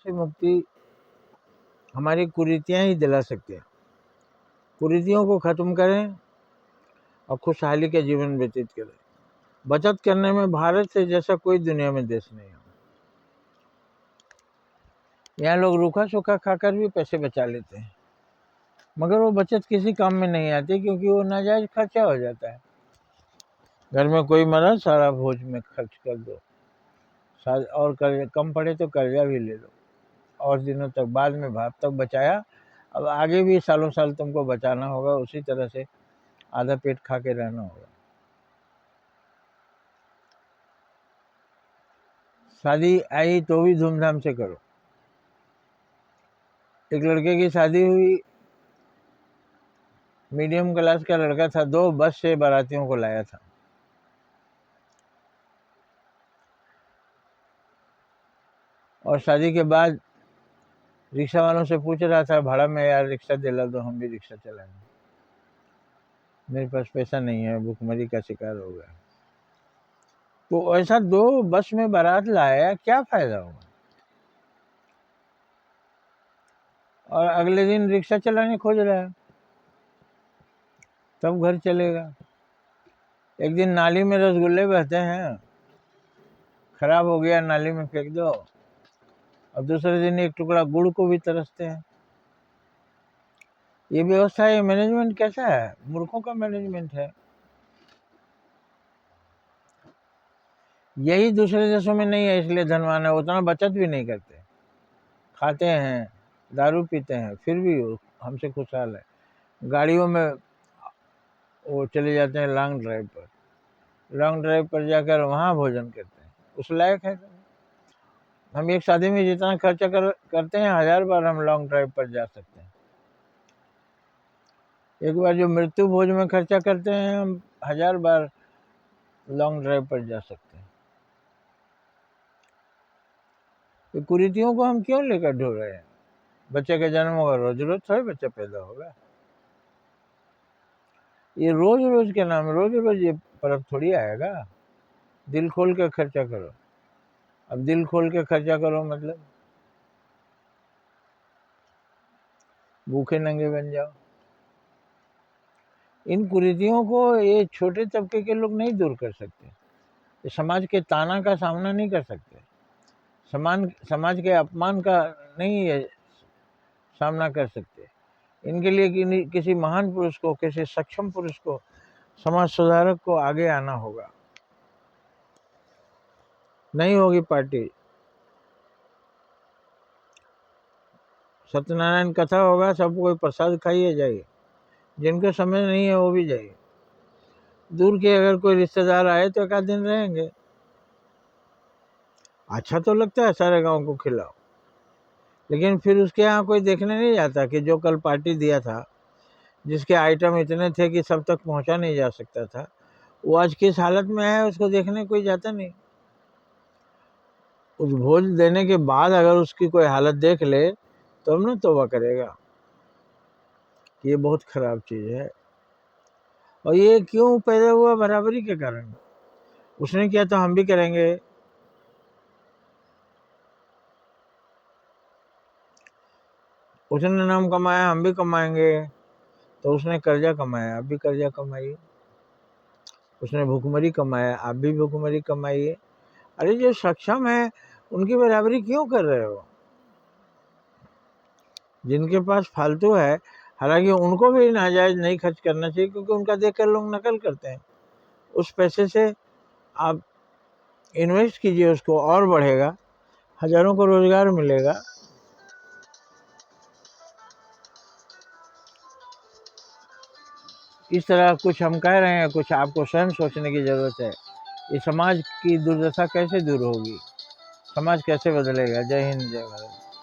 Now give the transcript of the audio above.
से मुक्ति हमारी कुरीतियाँ ही दिला सकती हैं। कुरीतियों को ख़त्म करें और खुशहाली का जीवन व्यतीत करें। बचत करने में भारत से जैसा कोई दुनिया में देश नहीं है। यहाँ लोग रूखा सूखा खाकर भी पैसे बचा लेते हैं, मगर वो बचत किसी काम में नहीं आती, क्योंकि वो नाजायज खर्चा हो जाता है। घर में कोई मरा, सारा भोज में खर्च कर दो, और कर्ज कम पड़े तो कर्जा भी ले लो, और दिनों तक बाद में भाव तक बचाया, अब आगे भी सालों साल तुमको बचाना होगा, उसी तरह से आधा पेट खा के रहना होगा। शादी आई तो भी धूमधाम से करो। एक लड़के की शादी हुई, मीडियम क्लास का लड़का था, 2 बस से बारातियों को लाया था। और शादी के बाद रिक्शा वालों से पूछ रहा था, भाड़ा में यार रिक्शा दिला दो, हम भी रिक्शा चलाएंगे। मेरे पास पैसा नहीं है, भूखमरी का शिकार हो गया। तो ऐसा 2 बस में बारात लाया, क्या फायदा होगा? और अगले दिन रिक्शा चलाने खोज रहा है, तब घर चलेगा। एक दिन नाली में रसगुल्ले बहते हैं, खराब हो गया, नाली में फेंक दो, और दूसरे दिन एक टुकड़ा गुड़ को भी तरसते हैं। ये व्यवस्था, ये मैनेजमेंट कैसा है? मूर्खों का मैनेजमेंट है। यही दूसरे देशों में नहीं है, इसलिए धनवान है, उतना बचत भी नहीं करते, खाते हैं, दारू पीते हैं, फिर भी हमसे खुशहाल है। गाड़ियों में वो चले जाते हैं लॉन्ग ड्राइव पर, लॉन्ग ड्राइव पर जाकर वहाँ भोजन करते हैं। उस लायक है? हम एक शादी में जितना खर्चा करते हैं, 1000 बार हम लॉन्ग ड्राइव पर जा सकते हैं। एक बार जो मृत्यु भोज में खर्चा करते हैं, हम 1000 बार लॉन्ग ड्राइव पर जा सकते हैं। तो कुरीतियों को हम क्यों लेकर ढो रहे हैं? बच्चे का जन्म होगा, रोज रोज थोड़े बच्चा पैदा होगा। ये रोज रोज के नाम, रोज रोज ये पर्व थोड़ी आएगा। दिल खोल के खर्चा करो। अब दिल खोल के खर्चा करो मतलब भूखे नंगे बन जाओ। इन कुरीतियों को ये छोटे तबके के लोग नहीं दूर कर सकते, ये समाज के ताना का सामना नहीं कर सकते, समाज के अपमान का नहीं ये सामना कर सकते। इनके लिए किसी महान पुरुष को, किसी सक्षम पुरुष को, समाज सुधारक को आगे आना होगा। नहीं होगी पार्टी। सत्यनारायण कथा होगा, सब कोई प्रसाद खाइए जाइए, जिनको समय नहीं है वो भी जाइए। दूर के अगर कोई रिश्तेदार आए तो 1 दिन रहेंगे, अच्छा तो लगता है, सारे गांव को खिलाओ, लेकिन फिर उसके यहाँ कोई देखने नहीं जाता कि जो कल पार्टी दिया था, जिसके आइटम इतने थे कि सब तक पहुंचा नहीं जा सकता था, वो आज किस हालत में है उसको देखने कोई जाता नहीं। उस भोज देने के बाद अगर उसकी कोई हालत देख ले तो ना तौबा करेगा कि ये बहुत खराब चीज़ है। और ये क्यों पैदा हुआ? बराबरी के कारण। उसने किया तो हम भी करेंगे। उसने नाम कमाया, हम भी कमाएंगे। तो उसने कर्जा कमाया, आप भी कर्जा कमाइए। उसने भूखमरी कमाया, आप भी भूखमरी कमाइए। अरे जो सक्षम है उनकी बराबरी क्यों कर रहे हो? जिनके पास फालतू है, हालांकि उनको भी नाजायज नहीं खर्च करना चाहिए, क्योंकि उनका देखकर लोग नकल करते हैं। उस पैसे से आप इन्वेस्ट कीजिए, उसको और बढ़ेगा, हजारों को रोजगार मिलेगा। इस तरह कुछ हम कह रहे हैं, कुछ आपको स्वयं सोचने की जरूरत है। ये समाज की दुर्दशा कैसे दूर होगी, समाज कैसे बदलेगा? जय हिंद, जय भारत।